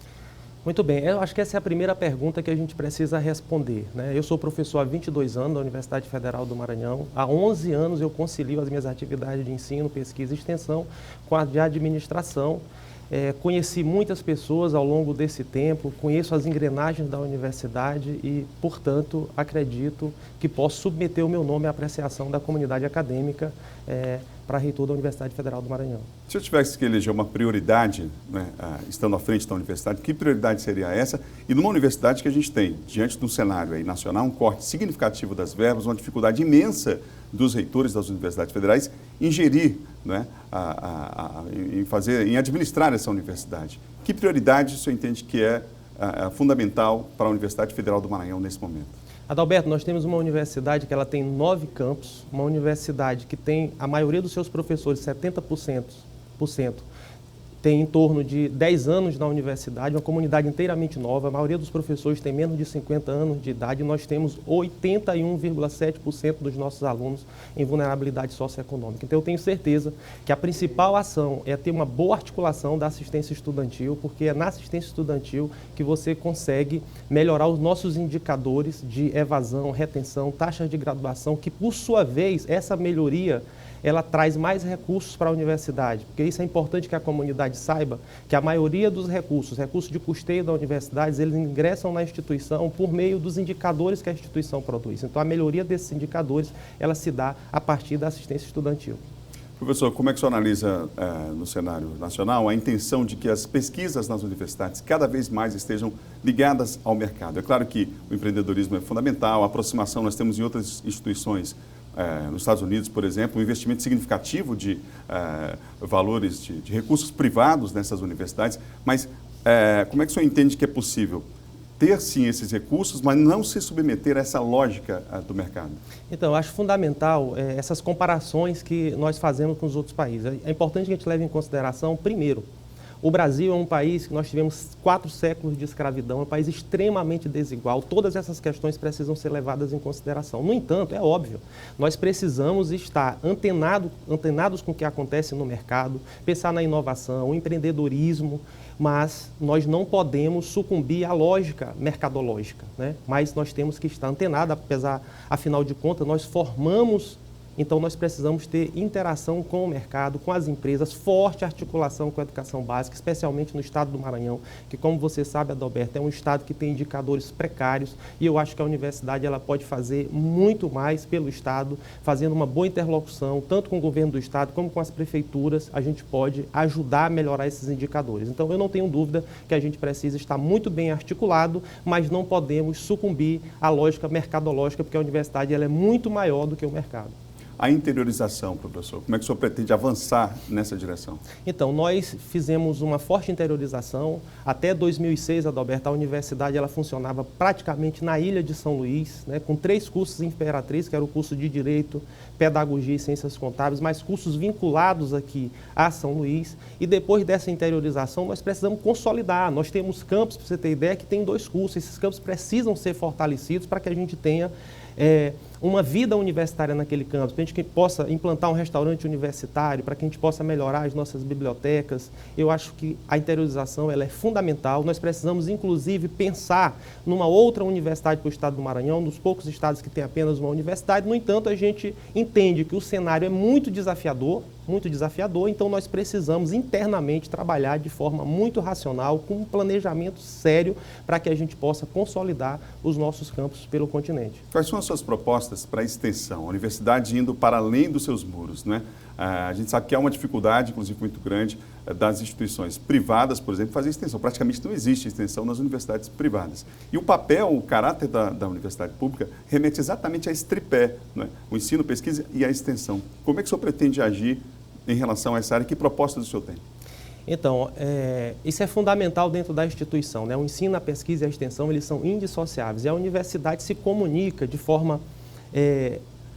Muito bem, eu acho que essa é a primeira pergunta que a gente precisa responder, né? Eu sou professor há 22 anos da Universidade Federal do Maranhão, há 11 anos eu concilio as minhas atividades de ensino, pesquisa e extensão com a de administração. Conheci muitas pessoas ao longo desse tempo, conheço as engrenagens da universidade e, portanto, acredito que posso submeter o meu nome à apreciação da comunidade acadêmica para reitor da Universidade Federal do Maranhão. Se eu tivesse que eleger uma prioridade, né, estando à frente da universidade, que prioridade seria essa? E numa universidade que a gente tem, diante de um cenário aí nacional, um corte significativo das verbas, uma dificuldade imensa dos reitores das universidades federais em gerir, né, em administrar essa universidade. Que prioridade o senhor entende que é fundamental para a Universidade Federal do Maranhão nesse momento? Adalberto, nós temos uma universidade que ela tem 9 campos, uma universidade que tem a maioria dos seus professores, 70%, tem em torno de 10 anos na universidade, uma comunidade inteiramente nova, a maioria dos professores tem menos de 50 anos de idade e nós temos 81,7% dos nossos alunos em vulnerabilidade socioeconômica. Então eu tenho certeza que a principal ação é ter uma boa articulação da assistência estudantil, porque é na assistência estudantil que você consegue melhorar os nossos indicadores de evasão, retenção, taxas de graduação, que por sua vez essa melhoria ela traz mais recursos para a universidade, porque isso é importante que a comunidade saiba, que a maioria dos recursos de custeio da universidade, eles ingressam na instituição por meio dos indicadores que a instituição produz. Então, a melhoria desses indicadores, ela se dá a partir da assistência estudantil. Professor, como é que o senhor analisa no cenário nacional a intenção de que as pesquisas nas universidades cada vez mais estejam ligadas ao mercado? É claro que o empreendedorismo é fundamental, a aproximação nós temos em outras instituições, nos Estados Unidos, por exemplo, um investimento significativo de valores de recursos privados nessas universidades, mas como é que o senhor entende que é possível ter, sim, esses recursos, mas não se submeter a essa lógica do mercado? Então, eu acho fundamental essas comparações que nós fazemos com os outros países. É importante que a gente leve em consideração, primeiro, o Brasil é um país que nós tivemos 4 séculos de escravidão, é um país extremamente desigual, todas essas questões precisam ser levadas em consideração. No entanto, é óbvio, nós precisamos estar antenados com o que acontece no mercado, pensar na inovação, o empreendedorismo, mas nós não podemos sucumbir à lógica mercadológica, né? Mas nós temos que estar antenados, afinal de contas, nós formamos. Então, nós precisamos ter interação com o mercado, com as empresas, forte articulação com a educação básica, especialmente no estado do Maranhão, que, como você sabe, Adalberto, é um estado que tem indicadores precários e eu acho que a universidade ela pode fazer muito mais pelo estado, fazendo uma boa interlocução, tanto com o governo do estado como com as prefeituras, a gente pode ajudar a melhorar esses indicadores. Então, eu não tenho dúvida que a gente precisa estar muito bem articulado, mas não podemos sucumbir à lógica mercadológica, porque a universidade ela é muito maior do que o mercado. A interiorização, professor, como é que o senhor pretende avançar nessa direção? Então, nós fizemos uma forte interiorização. Até 2006, Adalberto, a universidade ela funcionava praticamente na ilha de São Luís, né, com 3 cursos em Imperatriz, que era o curso de Direito, Pedagogia e Ciências Contábeis, mais cursos vinculados aqui a São Luís. E depois dessa interiorização, nós precisamos consolidar. Nós temos campos, para você ter ideia, que tem 2 cursos. Esses campos precisam ser fortalecidos para que a gente tenha uma vida universitária naquele campus, para a gente possa implantar um restaurante universitário, para que a gente possa melhorar as nossas bibliotecas. Eu acho que a interiorização ela é fundamental. Nós precisamos, inclusive, pensar numa outra universidade para o estado do Maranhão, nos poucos estados que tem apenas uma universidade. No entanto, a gente entende que o cenário é muito desafiador, então nós precisamos internamente trabalhar de forma muito racional, com um planejamento sério, para que a gente possa consolidar os nossos campos pelo continente. Quais são as suas propostas para a extensão? A universidade indo para além dos seus muros, né? A gente sabe que há uma dificuldade, inclusive muito grande, das instituições privadas, por exemplo, fazer extensão. Praticamente não existe extensão nas universidades privadas. E o papel, o caráter da universidade pública remete exatamente a esse tripé, né? O ensino, pesquisa e a extensão. Como é que o senhor pretende agir em relação a essa área? Que propostas o senhor tem? Então, isso é fundamental dentro da instituição, né? O ensino, a pesquisa e a extensão, eles são indissociáveis. E a universidade se comunica de forma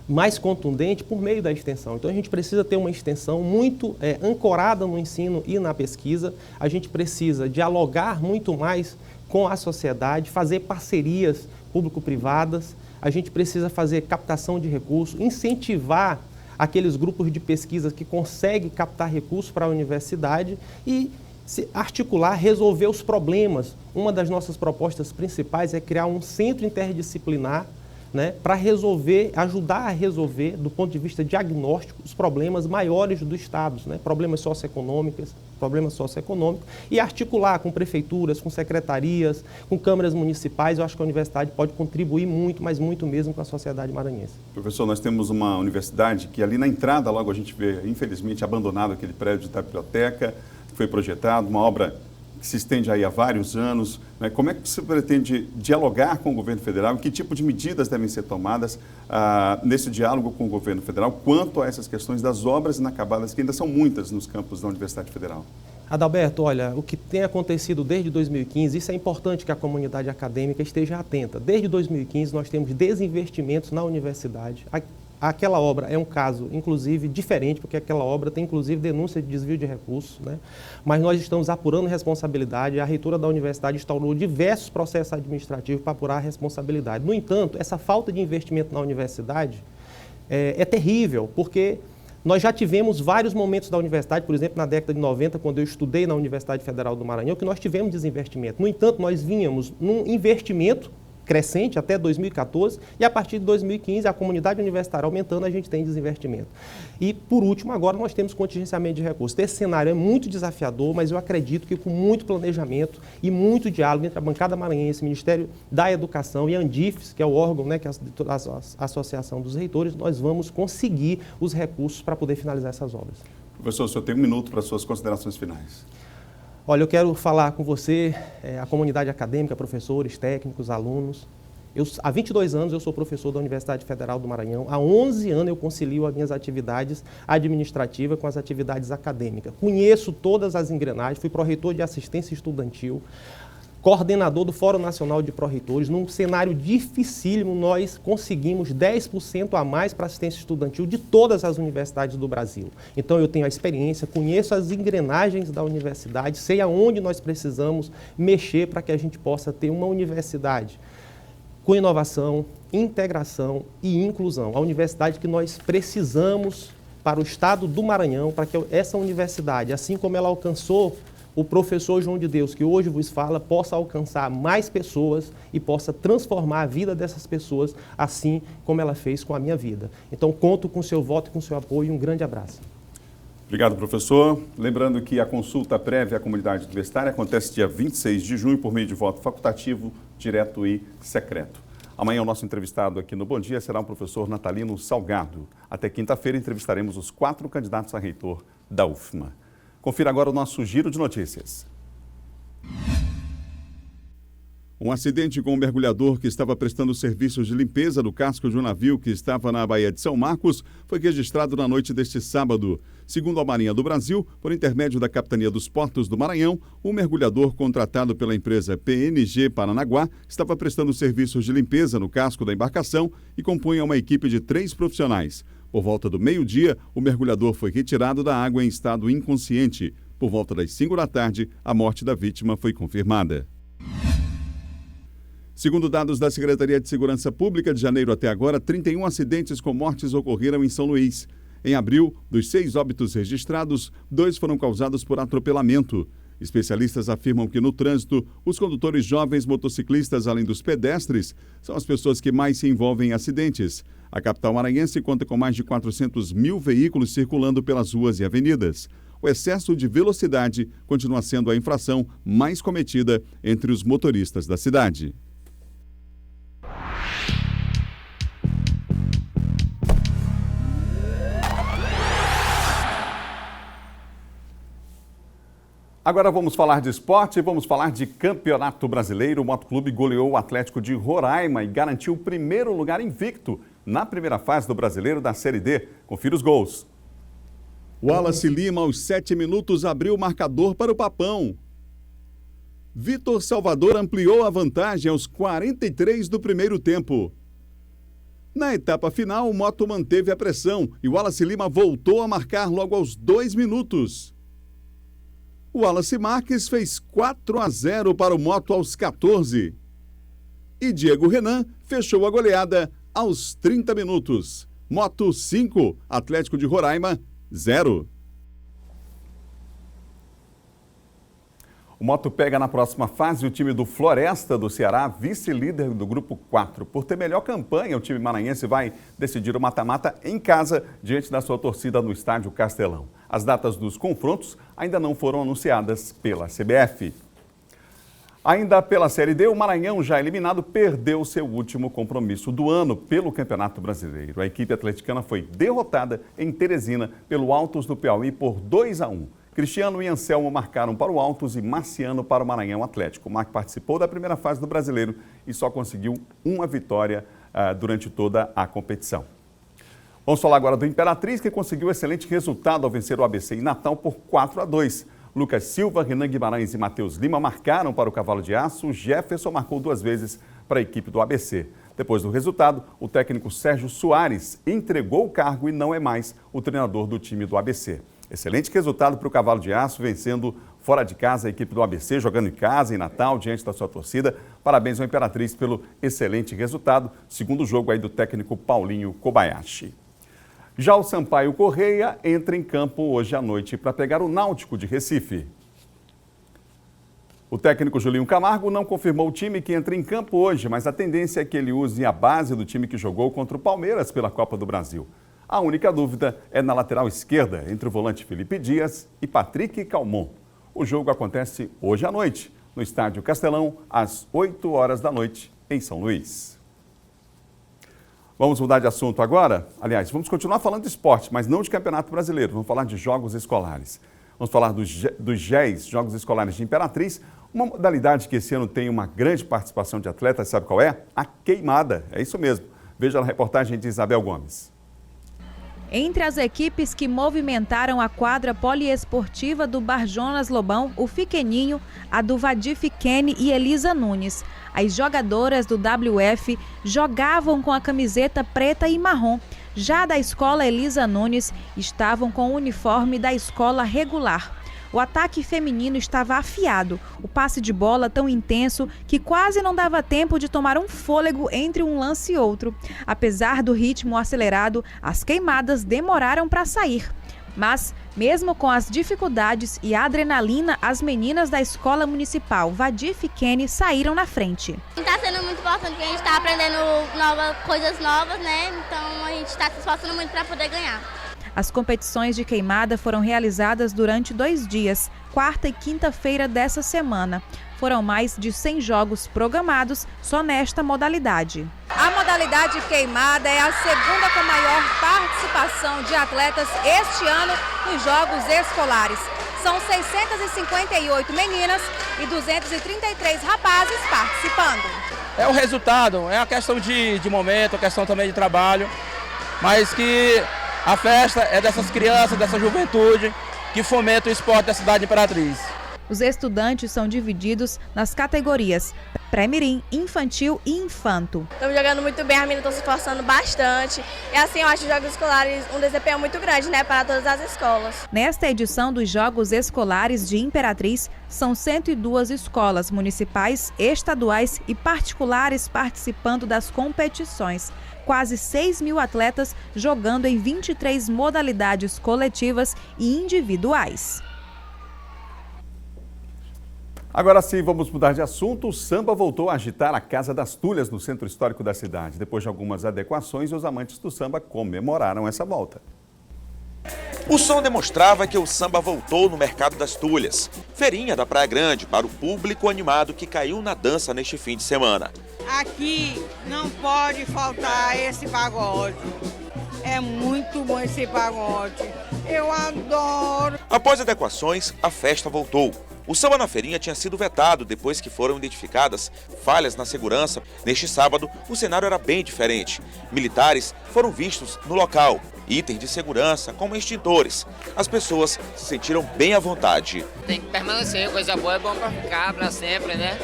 mais contundente por meio da extensão. Então, a gente precisa ter uma extensão muito ancorada no ensino e na pesquisa. A gente precisa dialogar muito mais com a sociedade, fazer parcerias público-privadas. A gente precisa fazer captação de recursos, incentivar aqueles grupos de pesquisa que conseguem captar recursos para a universidade e se articular, resolver os problemas. Uma das nossas propostas principais é criar um centro interdisciplinar né, para resolver, ajudar a resolver, do ponto de vista diagnóstico, os problemas maiores do Estado, né, problemas socioeconômicos, e articular com prefeituras, com secretarias, com câmaras municipais. Eu acho que a universidade pode contribuir muito, mas muito mesmo com a sociedade maranhense. Professor, nós temos uma universidade que ali na entrada, logo a gente vê, infelizmente, abandonado aquele prédio da biblioteca, que foi projetado, uma obra que se estende aí há vários anos, né? Como é que você pretende dialogar com o governo federal? Que tipo de medidas devem ser tomadas nesse diálogo com o governo federal quanto a essas questões das obras inacabadas, que ainda são muitas nos campos da Universidade Federal? Adalberto, olha, o que tem acontecido desde 2015, isso é importante que a comunidade acadêmica esteja atenta. Desde 2015 nós temos desinvestimentos na universidade. Aquela obra é um caso, inclusive, diferente, porque aquela obra tem, inclusive, denúncia de desvio de recursos, né? Mas nós estamos apurando responsabilidade. A reitora da universidade instaurou diversos processos administrativos para apurar a responsabilidade. No entanto, essa falta de investimento na universidade é terrível, porque nós já tivemos vários momentos da universidade, por exemplo, na década de 90, quando eu estudei na Universidade Federal do Maranhão, que nós tivemos desinvestimento. No entanto, nós vínhamos num investimento crescente até 2014 e a partir de 2015 a comunidade universitária aumentando, a gente tem desinvestimento. E por último, agora nós temos contingenciamento de recursos. Esse cenário é muito desafiador, mas eu acredito que com muito planejamento e muito diálogo entre a bancada maranhense, o Ministério da Educação e a Andifes, que é o órgão, né, que é a Associação dos Reitores, nós vamos conseguir os recursos para poder finalizar essas obras. Professor, o senhor tem um minuto para as suas considerações finais. Olha, eu quero falar com você, a comunidade acadêmica, professores, técnicos, alunos. Há 22 anos eu sou professor da Universidade Federal do Maranhão. Há 11 anos eu concilio as minhas atividades administrativas com as atividades acadêmicas. Conheço todas as engrenagens, fui pró-reitor de assistência estudantil, coordenador do Fórum Nacional de Pró-Reitores. Num cenário dificílimo, nós conseguimos 10% a mais para assistência estudantil de todas as universidades do Brasil. Então, eu tenho a experiência, conheço as engrenagens da universidade, sei aonde nós precisamos mexer para que a gente possa ter uma universidade com inovação, integração e inclusão. A universidade que nós precisamos para o estado do Maranhão, para que essa universidade, assim como ela alcançou o professor João de Deus, que hoje vos fala, possa alcançar mais pessoas e possa transformar a vida dessas pessoas, assim como ela fez com a minha vida. Então, conto com o seu voto e com o seu apoio. Um grande abraço. Obrigado, professor. Lembrando que a consulta prévia à comunidade universitária acontece dia 26 de junho por meio de voto facultativo, direto e secreto. Amanhã o nosso entrevistado aqui no Bom Dia será o professor Natalino Salgado. Até quinta-feira entrevistaremos os 4 candidatos a reitor da UFMA. Confira agora o nosso giro de notícias. Um acidente com um mergulhador que estava prestando serviços de limpeza do casco de um navio que estava na Baía de São Marcos foi registrado na noite deste sábado. Segundo a Marinha do Brasil, por intermédio da Capitania dos Portos do Maranhão, o mergulhador contratado pela empresa PNG Paranaguá estava prestando serviços de limpeza no casco da embarcação e compunha uma equipe de 3 profissionais. Por volta do meio-dia, o mergulhador foi retirado da água em estado inconsciente. Por volta das 5 da tarde, a morte da vítima foi confirmada. Segundo dados da Secretaria de Segurança Pública, de janeiro até agora, 31 acidentes com mortes ocorreram em São Luís. Em abril, dos 6 óbitos registrados, 2 foram causados por atropelamento. Especialistas afirmam que no trânsito, os condutores jovens motociclistas, além dos pedestres, são as pessoas que mais se envolvem em acidentes. A capital maranhense conta com mais de 400 mil veículos circulando pelas ruas e avenidas. O excesso de velocidade continua sendo a infração mais cometida entre os motoristas da cidade. Agora vamos falar de esporte e vamos falar de Campeonato Brasileiro. O Motoclube goleou o Atlético de Roraima e garantiu o primeiro lugar invicto na primeira fase do Brasileiro da Série D. Confira os gols. Wallace Lima, aos 7 minutos, abriu o marcador para o Papão. Vitor Salvador ampliou a vantagem aos 43 do primeiro tempo. Na etapa final, o Moto manteve a pressão e o Wallace Lima voltou a marcar logo aos 2 minutos. O Wallace Marques fez 4-0 para o Moto aos 14. E Diego Renan fechou a goleada aos 30 minutos. Moto 5, Atlético de Roraima 0. O Moto pega na próxima fase o time do Floresta do Ceará, vice-líder do Grupo 4. Por ter melhor campanha, o time maranhense vai decidir o mata-mata em casa, diante da sua torcida no Estádio Castelão. As datas dos confrontos ainda não foram anunciadas pela CBF. Ainda pela Série D, o Maranhão, já eliminado, perdeu seu último compromisso do ano pelo Campeonato Brasileiro. A equipe atleticana foi derrotada em Teresina pelo Altos do Piauí por 2-1. Cristiano e Anselmo marcaram para o Altos e Marciano para o Maranhão Atlético. O Marc participou da primeira fase do Brasileiro e só conseguiu uma vitória durante toda a competição. Vamos falar agora do Imperatriz, que conseguiu excelente resultado ao vencer o ABC em Natal por 4-2. Lucas Silva, Renan Guimarães e Matheus Lima marcaram para o Cavalo de Aço. Jefferson marcou 2 vezes para a equipe do ABC. Depois do resultado, o técnico Sérgio Soares entregou o cargo e não é mais o treinador do time do ABC. Excelente resultado para o Cavalo de Aço, vencendo fora de casa a equipe do ABC, jogando em casa, em Natal, diante da sua torcida. Parabéns ao Imperatriz pelo excelente resultado. Segundo jogo aí do técnico Paulinho Kobayashi. Já o Sampaio Correia entra em campo hoje à noite para pegar o Náutico de Recife. O técnico Julinho Camargo não confirmou o time que entra em campo hoje, mas a tendência é que ele use a base do time que jogou contra o Palmeiras pela Copa do Brasil. A única dúvida é na lateral esquerda, entre o volante Felipe Dias e Patrick Calmon. O jogo acontece hoje à noite, no Estádio Castelão, às 8 horas da noite, em São Luís. Vamos mudar de assunto agora? Aliás, vamos continuar falando de esporte, mas não de Campeonato Brasileiro. Vamos falar de jogos escolares. Vamos falar dos GES, Jogos Escolares de Imperatriz, uma modalidade que esse ano tem uma grande participação de atletas. Sabe qual é? A queimada. É isso mesmo. Veja na reportagem de Isabel Gomes. Entre as equipes que movimentaram a quadra poliesportiva do Bar Jonas Lobão, o Fiqueninho, a do Vadif Kenny e Elisa Nunes. As jogadoras do WF jogavam com a camiseta preta e marrom. Já da escola Elisa Nunes, estavam com o uniforme da escola regular. O ataque feminino estava afiado, o passe de bola tão intenso que quase não dava tempo de tomar um fôlego entre um lance e outro. Apesar do ritmo acelerado, as queimadas demoraram para sair. Mas, mesmo com as dificuldades e a adrenalina, as meninas da Escola Municipal Vadif Kenny saíram na frente. Está sendo muito importante porque a gente está aprendendo coisas novas, né? Então a gente está se esforçando muito para poder ganhar. As competições de queimada foram realizadas durante 2 dias, quarta e quinta-feira dessa semana. Foram mais de 100 jogos programados só nesta modalidade. A modalidade queimada é a segunda com maior participação de atletas este ano nos Jogos Escolares. São 658 meninas e 233 rapazes participando. É o resultado, é a questão de momento, a questão também de trabalho, mas que a festa é dessas crianças, dessa juventude que fomenta o esporte da cidade de Imperatriz. Os estudantes são divididos nas categorias pré-mirim, infantil e infanto. Estamos jogando muito bem, as meninas estão se esforçando bastante. E assim, eu acho os Jogos Escolares um desempenho muito grande, né, para todas as escolas. Nesta edição dos Jogos Escolares de Imperatriz, são 102 escolas municipais, estaduais e particulares participando das competições. Quase 6.000 atletas jogando em 23 modalidades coletivas e individuais. Agora sim, vamos mudar de assunto. O samba voltou a agitar a Casa das Tulhas no centro histórico da cidade. Depois de algumas adequações, os amantes do samba comemoraram essa volta. O som demonstrava que o samba voltou no Mercado das Tulhas, feirinha da Praia Grande, para o público animado que caiu na dança neste fim de semana. Aqui não pode faltar esse pagode. É muito bom esse pagode. Eu adoro. Após adequações, a festa voltou. O samba na feirinha tinha sido vetado depois que foram identificadas falhas na segurança. Neste sábado, o cenário era bem diferente. Militares foram vistos no local, itens de segurança como extintores. As pessoas se sentiram bem à vontade. Tem que permanecer, coisa boa é bom para ficar para sempre, né?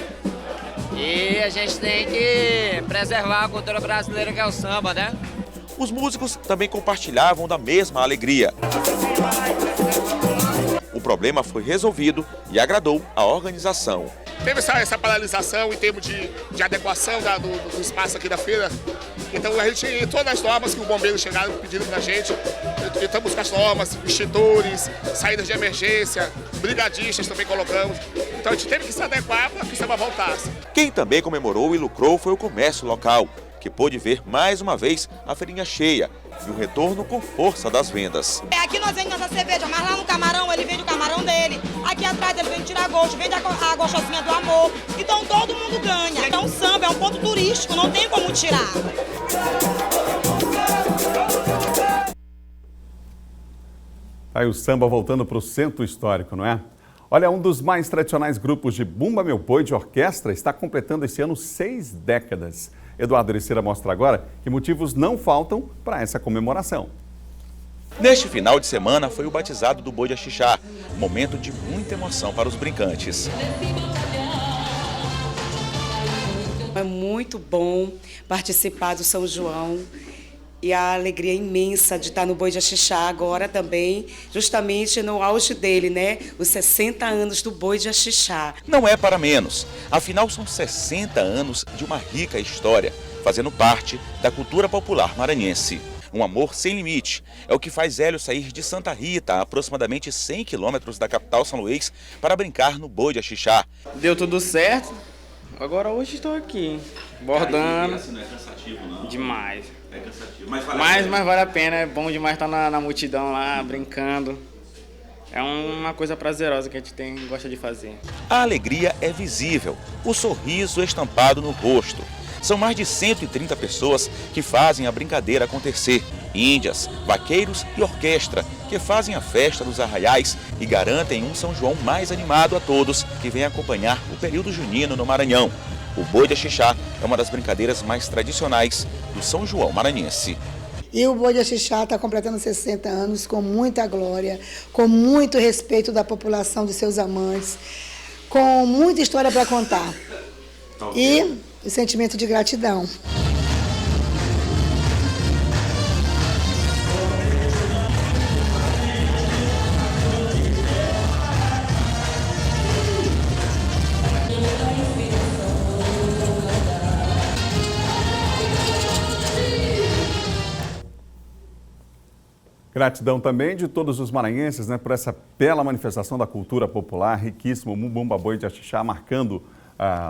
E a gente tem que preservar a cultura brasileira que é o samba, né? Os músicos também compartilhavam da mesma alegria. O problema foi resolvido e agradou a organização. Teve essa paralisação em termos de adequação do espaço aqui da feira. Então a gente, todas as normas que o bombeiro chegaram pedindo pra gente, tentamos buscar as normas, extintores, saídas de emergência, brigadistas também colocamos. Então a gente teve que se adequar para que o samba voltasse. Quem também comemorou e lucrou foi o comércio local, que pôde ver mais uma vvez a feirinha cheia e o retorno com força das vendas. Aqui nós vendemos nossa cerveja, mas lá no Camarão ele vende o camarão dele. Aqui atrás ele vende tira-gosto, vende a gostosinha do amor. Então todo mundo ganha. Então o samba é um ponto turístico, não tem como tirar. Aí o samba voltando para o centro histórico, não é? Olha, um dos mais tradicionais grupos de Bumba Meu Boi de orquestra está completando esse ano 6 décadas. Eduardo Ericeira mostra agora que motivos não faltam para essa comemoração. Neste final de semana foi o batizado do Boi de Axixá, momento de muita emoção para os brincantes. É muito bom participar do São João e a alegria imensa de estar no Boi de Axixá agora também, justamente no auge dele, né? Os 60 anos do Boi de Axixá. Não é para menos, afinal são 60 anos de uma rica história, fazendo parte da cultura popular maranhense. Um amor sem limite é o que faz Hélio sair de Santa Rita, a aproximadamente 100 quilômetros da capital São Luís, para brincar no Boi de Axixá. Deu tudo certo, agora hoje estou aqui, bordando. Não é cansativo, não? Demais. É cansativo, mas vale a pena, é bom demais estar na multidão lá, brincando. É uma coisa prazerosa que a gente gosta de fazer. A alegria é visível, o sorriso estampado no rosto. São mais de 130 pessoas que fazem a brincadeira acontecer. Índias, vaqueiros e orquestra, que fazem a festa dos arraiais e garantem um São João mais animado a todos que vêm acompanhar o período junino no Maranhão. O Boi de Axixá é uma das brincadeiras mais tradicionais do São João maranhense. E o Boi de Axixá está completando 60 anos com muita glória, com muito respeito da população, de seus amantes, com muita história para contar. E o sentimento de gratidão. Gratidão também de todos os maranhenses, né, por essa bela manifestação da cultura popular, riquíssimo, Bumba Boi de Axixá, marcando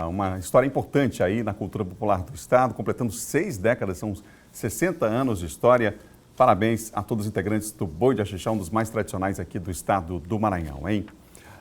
uma história importante aí na cultura popular do estado, completando 6 décadas, são 60 anos de história. Parabéns a todos os integrantes do Boi de Axixá, um dos mais tradicionais aqui do estado do Maranhão, hein?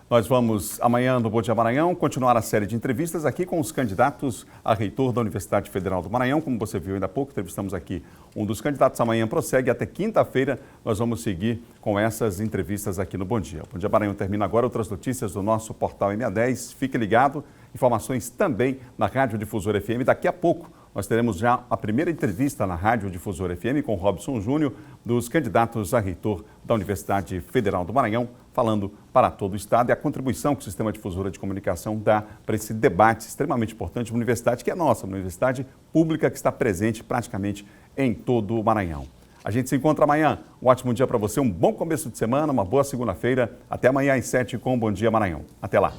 Nós vamos, amanhã no Bom Dia Maranhão, continuar a série de entrevistas aqui com os candidatos a reitor da Universidade Federal do Maranhão. Como você viu ainda há pouco, entrevistamos aqui um dos candidatos. Amanhã prossegue, até quinta-feira nós vamos seguir com essas entrevistas aqui no Bom Dia. O Bom Dia Maranhão termina agora, outras notícias do nosso portal MA10. Fique ligado, informações também na Rádio Difusora FM. Daqui a pouco nós teremos já a primeira entrevista na Rádio Difusora FM com Robson Júnior, dos candidatos a reitor da Universidade Federal do Maranhão, falando para todo o estado e a contribuição que o Sistema Difusora de Comunicação dá para esse debate extremamente importante, uma universidade que é nossa, uma universidade pública que está presente praticamente em todo o Maranhão. A gente se encontra amanhã. Um ótimo dia para você, um bom começo de semana, uma boa segunda-feira. Até amanhã às 7 com o Bom Dia Maranhão. Até lá.